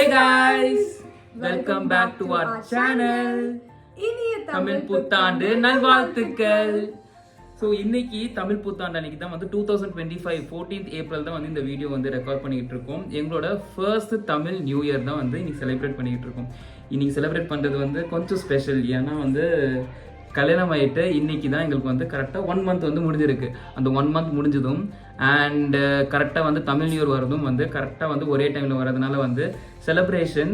Hey guys, welcome back to our channel. இனிய தமிழ் புத்தாண்டு நல்வாழ்த்துக்கள். ஸோ இன்னைக்கு தமிழ் புத்தாண்டு அன்னைக்கு தான் வந்து 2025 14th ஏப்ரல் தான் வந்து இந்த வீடியோ வந்து ரெக்கார்ட் பண்ணிட்டு இருக்கோம். எங்களோட ஃபர்ஸ்ட் தமிழ் நியூ இயர் தான் வந்து இன்னைக்கு செலிப்ரேட் பண்ணிட்டு இருக்கோம். இன்னைக்கு செலிப்ரேட் பண்ணுறது வந்து கொஞ்சம் ஸ்பெஷல். ஏன்னா வந்து கல்யாணம் ஆகிட்டு இன்னைக்கு தான் எங்களுக்கு வந்து கரெக்டாக 1 month வந்து முடிஞ்சிருக்கு. அந்த 1 month முடிஞ்சதும் அண்ட் கரெக்டாக வந்து தமிழ் நியூ இயர் வரதும் வந்து கரெக்டாக வந்து ஒரே டைமில் வரதுனால வந்து செலிப்ரேஷன்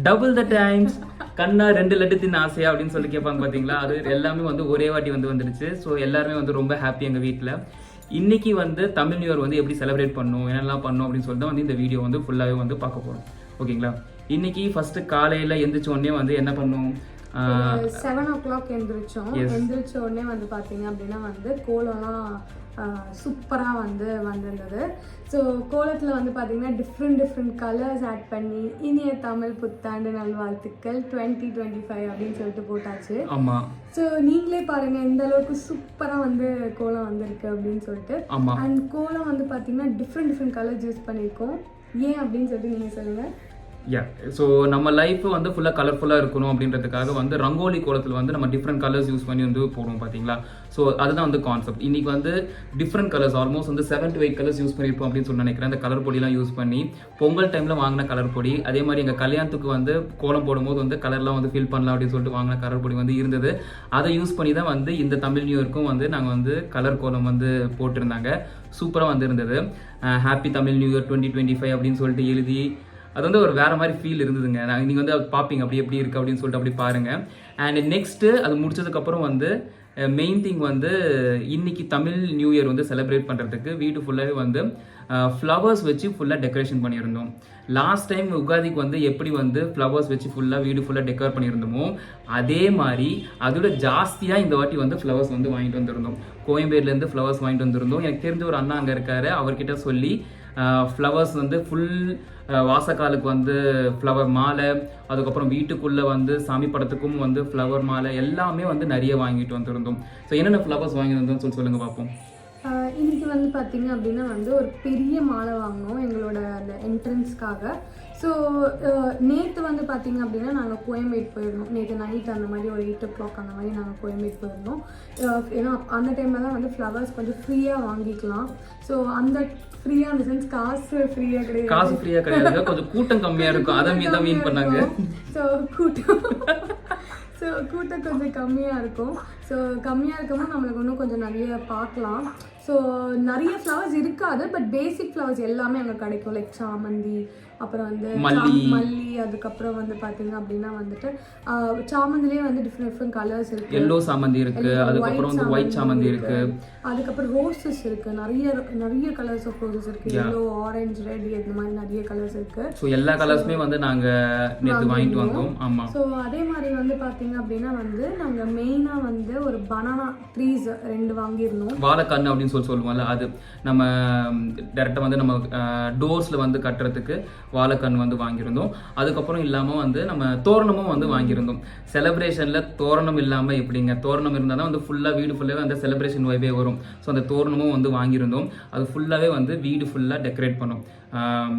டபுள் த டைம்ஸ். கண்ணா 2 லட்டு தின்ன ஆசையா அப்படின்னு சொல்லி கேட்பாங்க பார்த்தீங்களா, அது எல்லாமே வந்து ஒரே வாட்டி வந்து வந்துடுச்சு. ஸோ எல்லாருமே வந்து ரொம்ப ஹாப்பி எங்கள் வீட்டில். இன்னைக்கு வந்து தமிழ் நியூ இயர் வந்து எப்படி செலிப்ரேட் பண்ணணும், என்னெல்லாம் பண்ணணும் அப்படின்னு சொல்லிட்டு வந்து இந்த வீடியோ வந்து ஃபுல்லாகவே வந்து பார்க்க போகிறோம். ஓகேங்களா? இன்னைக்கு ஃபர்ஸ்ட் காலையில் எந்திரிச்ச உடனே வந்து என்ன பண்ணோம், 7 o'clock எந்திரிச்ச உடனே வந்து பார்த்தீங்க அப்படின்னா வந்து கோலம்லாம் சூப்பராக வந்திருந்தது. ஸோ கோலத்தில் வந்து பார்த்தீங்கன்னா டிஃப்ரெண்ட் கலர்ஸ் ஆட் பண்ணி இனிய தமிழ் புத்தாண்டு நல்வாழ்த்துக்கள் 2025 அப்படின்னு சொல்லிட்டு போட்டாச்சு. ஆமாம். ஸோ நீங்களே பாருங்க எந்த அளவுக்கு சூப்பராக வந்து கோலம் வந்திருக்கு அப்படின்னு சொல்லிட்டு. அண்ட் கோலம் வந்து பார்த்தீங்கன்னா டிஃப்ரெண்ட் கலர்ஸ் யூஸ் பண்ணியிருக்கோம். ஏன் அப்படின்னு சொல்லிட்டு நீங்கள் சொல்லுங்கள். ஸோ நம்ம லைஃப் வந்து ஃபுல்லாக கலர்ஃபுல்லாக இருக்கணும் அப்படின்றதுக்காக வந்து ரங்கோலி கோலத்தில் வந்து நம்ம டிஃப்ரெண்ட் கலர்ஸ் யூஸ் பண்ணி வந்து போடுவோம் பார்த்தீங்களா. ஸோ அதுதான் வந்து கான்செப்ட். இன்னைக்கு வந்து டிஃப்ரெண்ட் கலர்ஸ் ஆல்மோஸ்ட் வந்து 7 to 8 கலர்ஸ் யூஸ் பண்ணியிருப்போம் அப்படின்னு சொல்லி நினைக்கிறேன். அந்த கலர் பொடியெலாம் யூஸ் பண்ணி பொங்கல் டைமில் வாங்கின கலர் பொடி, அதே மாதிரி எங்கள் கல்யாணத்துக்கு வந்து கோலம் போடும்போது வந்து கலர்லாம் வந்து ஃபில் பண்ணலாம் அப்படின்னு சொல்லிட்டு வாங்கின கலர் பொடி வந்து இருந்தது. அதை யூஸ் பண்ணி தான் வந்து இந்த தமிழ் நியூ இயர்க்கும் வந்து நாங்கள் வந்து கலர் கோலம் வந்து போட்டிருந்தாங்க. சூப்பராக வந்து இருந்தது. ஹாப்பி தமிழ் நியூ இயர் 2025 அப்படின்னு சொல்லிட்டு எழுதி அது வந்து ஒரு வேற மாதிரி ஃபீல் இருந்ததுங்க. நீங்கள் வந்து பார்ப்பீங்க அப்படி எப்படி இருக்குது அப்படின்னு சொல்லிட்டு அப்படி பாருங்கள். அண்ட் நெக்ஸ்ட்டு அது முடிச்சதுக்கப்புறம் வந்து மெயின் திங் வந்து இன்னைக்கு தமிழ் நியூ இயர் வந்து செலிப்ரேட் பண்ணுறதுக்கு வீடு ஃபுல்லாகவே வந்து ஃப்ளவர்ஸ் வச்சு ஃபுல்லாக டெக்கரேஷன் பண்ணியிருந்தோம். லாஸ்ட் டைம் உகாதிக்கு வந்து எப்படி வந்து ஃப்ளவர்ஸ் வச்சு ஃபுல்லாக வீடு ஃபுல்லாக டெக்கர் பண்ணியிருந்தோமோ அதே மாதிரி அதோட ஜாஸ்தியாக இந்த வாட்டி வந்து ஃப்ளவர்ஸ் வந்து வாங்கிட்டு வந்திருந்தோம். கோயம்பேடுலேருந்து ஃப்ளவர்ஸ் வாங்கிட்டு வந்திருந்தோம். எனக்கு தெரிஞ்ச ஒரு அண்ணா அங்கே இருக்காரு, அவர்கிட்ட சொல்லி ஃப்ளவர்ஸ் வந்து ஃபுல் வாசக்காலுக்கு வந்து ஃப்ளவர் மாலை, அதுக்கப்புறம் வீட்டுக்குள்ளே வந்து சாமி படத்துக்கும் வந்து ஃப்ளவர் மாலை எல்லாமே வந்து நிறைய வாங்கிட்டு வந்திருந்தோம். ஸோ என்னென்ன ஃப்ளவர்ஸ் வாங்கி வந்தோம்னு சொல்லி சொல்லுங்கள் பார்ப்போம். இன்னைக்கு வந்து பார்த்தீங்க அப்படின்னா வந்து ஒரு பெரிய மாலை வாங்கினோம் எங்களோட அந்த என்ட்ரன்ஸ்க்காக. ஸோ நேற்று வந்து பார்த்தீங்க அப்படின்னா நாங்கள் கோயம்பேடு போயிருந்தோம். நேற்று நைட் அந்த மாதிரி ஒரு 8 o'clock அந்த மாதிரி நாங்கள் கோயம்பேடு போயிருந்தோம். ஏன்னா அந்த டைமில் தான் வந்து ஃப்ளவர்ஸ் கொஞ்சம் ஃப்ரீயாக வாங்கிக்கலாம். ஸோ அந்த ஃப்ரீயாக அந்த சென்ஸ் காசு ஃப்ரீயாக கிடையாது, கொஞ்சம் கூட்டம் கம்மியாக இருக்கும். அதை மீன் பண்ணாங்க. ஸோ கூட்டம் கொஞ்சம் கம்மியாக இருக்கும். ஸோ கம்மியாக இருக்கும்போது நம்மளுக்கு இன்னும் கொஞ்சம் நிறைய பார்க்கலாம். ஸோ நிறைய ஃப்ளவர்ஸ் இருக்காது, பட் பேசிக் ஃப்ளவர்ஸ் எல்லாமே அங்கே கிடைக்கும். லைக் சாமந்தி, அப்புறம் வந்து மல்லி, அதுக்கப்புறம் வந்து பார்த்தீங்க அப்படின்னா வந்துட்டு சாமந்திலேயே வந்து டிஃப்ரெண்ட் கலர்ஸ் இருக்கு. எல்லோ சாமந்தி இருக்கு, அதுக்கப்புறம் வந்து ஒயிட் சாமந்தி இருக்கு, அதுக்கப்புறம் ரோசஸ் இருக்கு. நிறைய கலர்ஸ் ஆஃப் ரோசஸ் இருக்கு. எல்லோ, ஆரஞ்சு, ரெட், இந்த மாதிரி நிறைய கலர்ஸ் இருக்கு. ஸோ எல்லா கலர்ஸுமே வந்து நாங்கள் நேற்று வாங்கிட்டு வந்தோம். ஆமாம். ஸோ அதே மாதிரி வந்து பார்த்தீங்க அப்படின்னா வந்து நாங்கள் மெயினாக வந்து ஒரு பனானா ட்ரீஸ் 2 வாங்கியிருந்தோம். வாழைக்கண்ணு அப்படின்னு சொல்லுவோம்ல, அது நம்ம டேரெக்டாக வந்து நம்ம டோர்ஸில் வந்து கட்டுறதுக்கு வாழைக்கண்ணு வந்து வாங்கியிருந்தோம். அதுக்கப்புறம் இல்லாமல் வந்து நம்ம தோரணமும் வந்து வாங்கியிருந்தோம். செலிப்ரேஷனில் தோரணம் இல்லாமல் எப்படிங்க, தோரணம் இருந்தால் தான் வந்து ஃபுல்லாக வீடு ஃபுல்லாகவே அந்த செலிப்ரேஷன் வைபே வரும். ஸோ அந்த தோரணமும் வந்து வாங்கியிருந்தோம். அது ஃபுல்லாகவே வந்து வீடு ஃபுல்லாக டெக்கரேட் பண்ணோம்.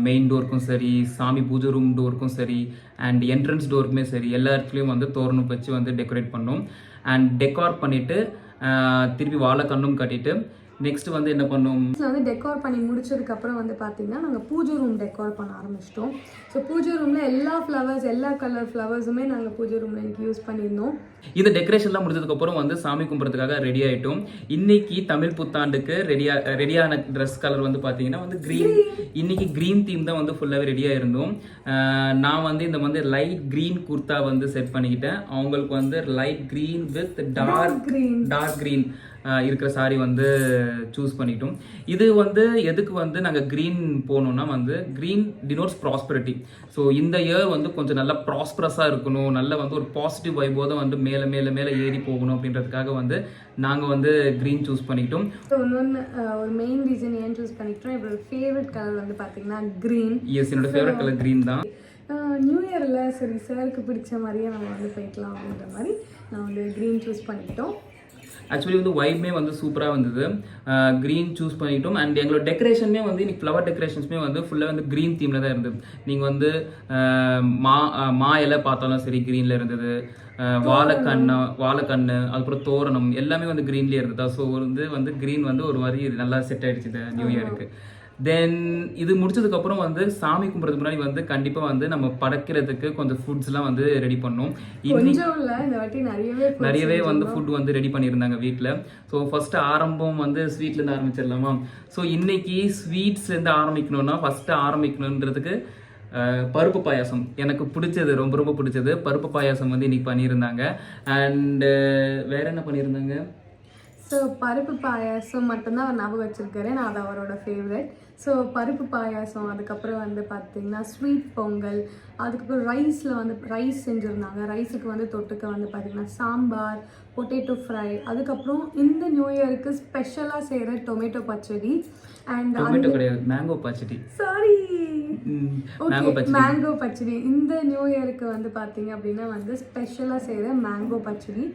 மெயின் டோருக்கும் சரி, சாமி பூஜை ரூம் டோருக்கும் சரி, அண்ட் என்ட்ரன்ஸ் டோருக்குமே சரி, எல்லா இடத்துலையும் வந்து தோரணம் வச்சு வந்து டெக்கரேட் பண்ணோம். அண்ட் டெக்கார் பண்ணிவிட்டு திருப்பி வாழைக்கண்ணும் கட்டிட்டு நெக்ஸ்ட் வந்து என்ன பண்ணோம், வந்து டெக்கார் பண்ணி முடிச்சதுக்கப்புறம் வந்து பார்த்தீங்கன்னா நாங்கள் பூஜை ரூம் டெக்கார் பண்ண ஆரம்பிச்சிட்டோம். ஸோ பூஜை ரூமில் எல்லா கலர் ஃப்ளவர்ஸுமே நாங்கள் பூஜை ரூமில் எனக்கு யூஸ் பண்ணியிருந்தோம். இந்த டெக்கரேஷன்லாம் முடிஞ்சதுக்கப்புறம் வந்து சாமி கும்பிட்றதுக்காக ரெடி ஆகிட்டோம். இன்னைக்கு தமிழ் புத்தாண்டுக்கு ரெடியான ட்ரெஸ் கலர் வந்து பார்த்தீங்கன்னா வந்து க்ரீன். இன்னைக்கு க்ரீன் தீம் தான் வந்து ஃபுல்லாகவே ரெடியாக இருந்தோம். நான் வந்து இந்த வந்து லைட் க்ரீன் குர்த்தா வந்து செட் பண்ணிக்கிட்டேன். அவங்களுக்கு வந்து light green with dark green இருக்கிற சாரி வந்து சூஸ் பண்ணிட்டோம். இது வந்து எதுக்கு வந்து நாங்கள் க்ரீன் போகணுன்னா வந்து க்ரீன் டினோட்ஸ் ப்ராஸ்பரிட்டி. ஸோ இந்த இயர் வந்து கொஞ்சம் நல்லா ப்ராஸ்பரஸாக இருக்கணும், நல்ல வந்து ஒரு பாசிட்டிவ் வைபோத வந்து மேலே ஏறி போகணும் அப்படின்றதுக்காக வந்து நாங்கள் வந்து க்ரீன் சூஸ் பண்ணிக்கிட்டோம். ஸோ ஒரு மெயின் ரீசன் ஏன் சூஸ் பண்ணிக்கிட்டோம், என்னோட ஃபேவரட் கலர் வந்து பார்த்தீங்கன்னா க்ரீன். எஸ், என்னோட ஃபேவரட் கலர் க்ரீன் தான். நியூ இயரில் சரி சாருக்கு பிடிச்ச மாதிரியே நம்ம வந்து போய்க்கலாம் அப்படின்ற மாதிரி நான் வந்து க்ரீன் சூஸ் பண்ணிக்கிட்டோம். ஆக்சுவலி வந்து வைப்மே வந்து சூப்பராக வந்தது. க்ரீன் சூஸ் பண்ணிட்டோம். அண்ட் எங்களோட டெக்கரேஷனுமே வந்து இன்னைக்கு ஃப்ளவர் டெக்கரேஷன்ஸுமே வந்து ஃபுல்லாக வந்து க்ரீன் தீமில் தான் இருந்தது. நீங்கள் வந்து மா இலை பார்த்தாலும் சரி க்ரீனில் இருந்தது. வாழைக்கண்ணு அதுக்கப்புறம் தோரணம் எல்லாமே வந்து க்ரீன்லேயே இருந்ததா. ஸோ வந்து க்ரீன் வந்து ஒரு மாதிரி நல்லா செட் ஆகிடுச்சு இந்த நியூ இயருக்கு. தென் இது முடிச்சதுக்கப்புறம் வந்து சாமி கும்பிட்றதுக்கு முன்னாடி வந்து கண்டிப்பாக வந்து நம்ம படைக்கிறதுக்கு கொஞ்சம் ஃபுட்ஸ்லாம் வந்து ரெடி பண்ணோம். நிறையவே வந்து ஃபுட் வந்து ரெடி பண்ணியிருந்தாங்க வீட்டில். ஸோ ஃபஸ்ட்டு ஆரம்பம் வந்து ஸ்வீட்லேருந்து ஆரம்பிச்சிடலாமா? ஸோ இன்னைக்கு ஸ்வீட்ஸ்லேருந்து ஆரம்பிக்கணும்னா ஃபஸ்ட்டு ஆரம்பிக்கணுன்றதுக்கு பருப்பு பாயாசம் எனக்கு பிடிச்சது, ரொம்ப ரொம்ப பிடிச்சது. பருப்பு பாயாசம் வந்து இன்னைக்கு பண்ணியிருந்தாங்க. அண்டு வேற என்ன பண்ணியிருந்தாங்க? ஸோ பருப்பு பாயாசம் மட்டும்தான் அவர் ஞாபகம் வச்சுருக்காரு. நான் அது அவரோட ஃபேவரட். ஸோ பருப்பு பாயாசம், அதுக்கப்புறம் வந்து பார்த்திங்கன்னா ஸ்வீட் பொங்கல், அதுக்கப்புறம் ரைஸில் வந்து ரைஸ் செஞ்சுருந்தாங்க. ரைஸுக்கு வந்து தொட்டுக்க வந்து பார்த்திங்கன்னா சாம்பார், பொட்டேட்டோ ஃப்ரை, அதுக்கப்புறம் இந்த நியூ இயருக்கு ஸ்பெஷலாக செய்கிற டொமேட்டோ பச்சடி. அண்ட் டொமேட்டோ கிடையாது, மேங்கோ பச்சடி. சாரி, மேங்கோ பச்சடி. இந்த நியூ இயருக்கு வந்து பார்த்தீங்க அப்படின்னா வந்து ஸ்பெஷலாக செய்கிற மேங்கோ பச்சடி.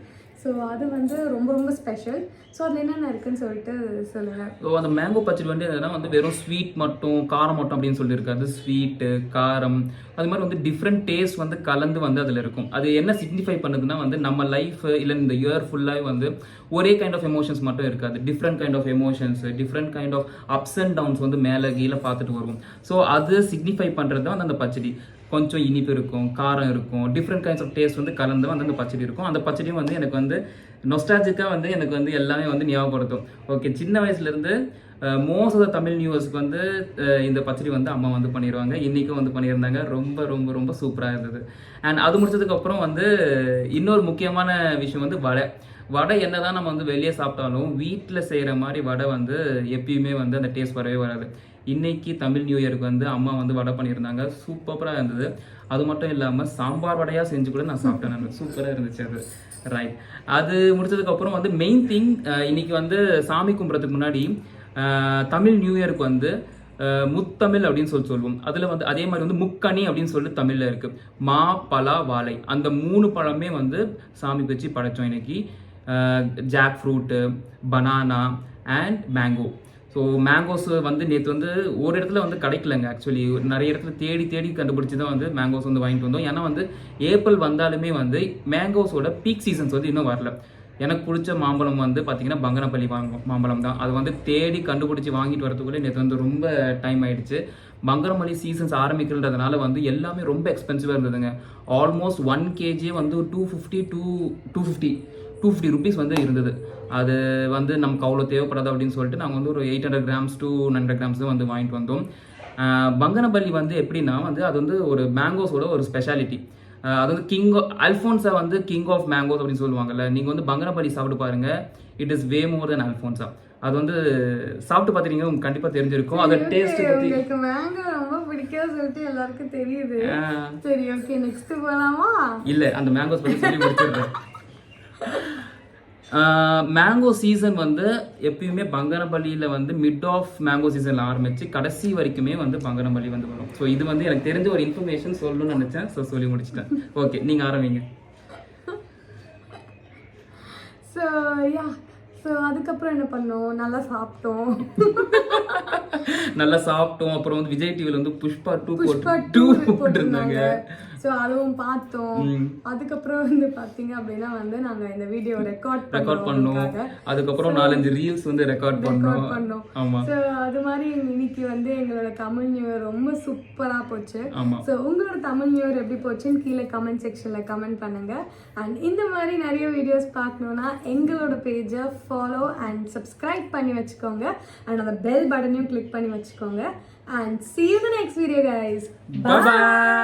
ஸோ அது வந்து ரொம்ப ரொம்ப ஸ்பெஷல். ஸோ அதில் என்னென்ன இருக்குன்னு சொல்லிட்டு சொல்லுங்கள். ஸோ அந்த மேங்கோ பச்சடி வந்து என்னன்னா வந்து வெறும் ஸ்வீட் மட்டும் காரம் மட்டும் அப்படின்னு சொல்லியிருக்காது. ஸ்வீட்டு, காரம், அது மாதிரி வந்து டிஃப்ரெண்ட் டேஸ்ட் வந்து கலந்து வந்து அதில் இருக்கும். அது என்ன சிக்னிஃபை பண்ணுதுன்னா வந்து நம்ம லைஃப் இல்லை இந்த இயர் ஃபுல்லாக வந்து ஒரே கைண்ட் ஆஃப் எமோஷன்ஸ் மட்டும் இருக்காது. Different kind of emotions, different kind of ups and downs வந்து மேலே கீழே பார்த்துட்டு வருவோம். ஸோ அது சிக்னிஃபை பண்ணுறது தான் வந்து அந்த பச்சடி. கொஞ்சம் இனிப்பு இருக்கும், காரம் இருக்கும், டிஃப்ரெண்ட் கைண்ட்ஸ் ஆஃப் டேஸ்ட் வந்து கலந்து வந்து அந்த பச்சடி இருக்கும். அந்த பச்சடியும் வந்து எனக்கு வந்து நொஸ்டாலஜிக்காக வந்து எனக்கு வந்து எல்லாமே வந்து ஞாபகப்படுத்தும். ஓகே, சின்ன வயசுலேருந்து மோஸ்ட் ஆஃப் த தமிழ் நியூஸ்க்கு வந்து இந்த பச்சடி வந்து அம்மா வந்து பண்ணிடுவாங்க. இன்றைக்கும் வந்து பண்ணியிருந்தாங்க. ரொம்ப ரொம்ப ரொம்ப சூப்பராக இருந்தது. அண்ட் அது முடிச்சதுக்கப்புறம் வந்து இன்னொரு முக்கியமான விஷயம் வந்து வடை என்னதான் நம்ம வந்து வெளியே சாப்பிட்டாலும் வீட்டில் செய்கிற மாதிரி வடை வந்து எப்பயுமே வந்து அந்த டேஸ்ட் வரவே வராது. இன்னைக்கு தமிழ் நியூ இயருக்கு வந்து அம்மா வந்து வடை பண்ணியிருந்தாங்க. சூப்பராக இருந்தது. அது மட்டும் இல்லாமல் சாம்பார் வடையாக செஞ்சு கூட நான் சாப்பிட்டேன். நான் சூப்பராக இருந்துச்சு அது. ரைட், அது முடிச்சதுக்கப்புறம் வந்து மெயின் திங், இன்னைக்கு வந்து சாமி கும்பிட்றதுக்கு முன்னாடி தமிழ் நியூ இயருக்கு வந்து முத்தமிழ் அப்படின்னு சொல்லுவோம். அதில் வந்து அதே மாதிரி வந்து முக்கணி அப்படின்னு சொல்லிட்டு தமிழில் இருக்குது. மா, பலா, வாழை, அந்த 3 பழமே வந்து சாமிக்கு வச்சு படைச்சோம் இன்னைக்கு. Jackfruit, banana and mango. So mangoes வந்து நேற்று வந்து ஒரு இடத்துல வந்து கிடைக்கலங்க. ஆக்சுவலி நிறைய இடத்துல தேடி தேடி கண்டுபிடிச்சி தான் வந்து மேங்கோஸ் வந்து வாங்கிட்டு வந்தோம். ஏன்னா வந்து ஏப்ரல் வந்தாலுமே வந்து மேங்கோஸோட பீக் சீசன்ஸ் வந்து இன்னும் வரல. எனக்கு பிடிச்ச மாம்பழம் வந்து பார்த்தீங்கன்னா பங்கனப்பள்ளி மாம்பழம் தான். அது வந்து தேடி கண்டுபிடிச்சி வாங்கிட்டு வரதுக்குள்ளே நேற்று வந்து ரொம்ப டைம் ஆயிடுச்சு. பங்கனப்பள்ளி சீசன்ஸ் ஆரம்பிக்கிறதுனால வந்து எல்லாமே ரொம்ப எக்ஸ்பென்சிவாக இருந்ததுங்க. ஆல்மோஸ்ட் 1 kg வந்து 250 rupees வந்து இருந்தது. அது வந்து நமக்கு அவ்வளோ தேவைப்படாது அப்படின்னு சொல்லிட்டு நாங்கள் வந்து ஒரு 800 grams to 900 grams தான் வந்து வாங்கிட்டு வந்தோம். பங்கனப்பள்ளி வந்து எப்படின்னா வந்து அது வந்து ஒரு மேங்கோஸோட ஒரு ஸ்பெஷாலிட்டி. அது வந்து அல்ஃபோன்ஸா வந்து கிங் ஆஃப் மேங்கோஸ் அப்படின்னு சொல்லுவாங்கல்ல. நீங்கள் வந்து பங்கனப்பள்ளி சாப்பிட்டு பாருங்க, இட் இஸ் வே மோர் தென் அல்ஃபோன்ஸா. அது வந்து சாப்பிட்டு பார்த்துட்டீங்க, உங்களுக்கு கண்டிப்பாக தெரிஞ்சிருக்கும். அதோட டேஸ்ட் உங்களுக்கு மேங்கோ ரொம்ப பிடிக்காது சொல்லிட்டு எல்லாருக்கும் தெரியுது. சரி, ஓகே, நெக்ஸ்ட் போகலாமா? இல்லை, அந்த மேங்கோஸ் பற்றி சொல்லி முடிச்சிடுறேன். மேங்கோ சீசன் வந்து எப்பயுமே பங்கனப்பள்ளியில் வந்து மிட் ஆஃப் மேங்கோ சீசனில் ஆரம்பித்து கடைசி வரைக்குமே வந்து பங்கனப்பள்ளி வந்து வரும். ஸோ இது வந்து எனக்கு தெரிஞ்ச ஒரு இன்ஃபர்மேஷன் சொல்லணும்னு நினச்சேன். ஸோ சொல்லி முடிச்சிட்டேன். ஓகே, நீங்கள் ஆரம்பிங்க. ஸோ அதுக்கப்புறம் என்ன பண்ணோம்? நல்லா சாப்பிட்டோம். அப்புறம் வந்து விஜய் டிவியில் வந்து புஷ்பா 2 போட்டிருந்தாங்க. ஸோ அதுவும் பார்த்தோம். அதுக்கப்புறம் வந்து பார்த்தீங்க அப்படின்னா வந்து நாங்கள் இந்த வீடியோ ரெக்கார்ட் பண்ணோம். அதுக்கப்புறம் 4-5 ரீல்ஸ் வந்து ரெக்கார்ட் பண்ணோம். ஆமாம். ஸோ அது மாதிரி இன்னைக்கு வந்து எங்களோட தமிழ் நியூ இயர் ரொம்ப சூப்பராக போச்சு. ஸோ உங்களோட தமிழ் நியூ இயர் எப்படி போச்சுன்னு கீழே கமெண்ட் செக்ஷனில் கமெண்ட் பண்ணுங்க. அண்ட் இந்த மாதிரி நிறைய வீடியோஸ் பார்க்கணுன்னா எங்களோட பேஜை ஃபாலோ அண்ட் சப்ஸ்கிரைப் பண்ணி வச்சுக்கோங்க. அண்ட் அந்த பெல் பட்டனையும் கிளிக் பண்ணி வச்சுக்கோங்க. And see you in the next video, guys. Bye.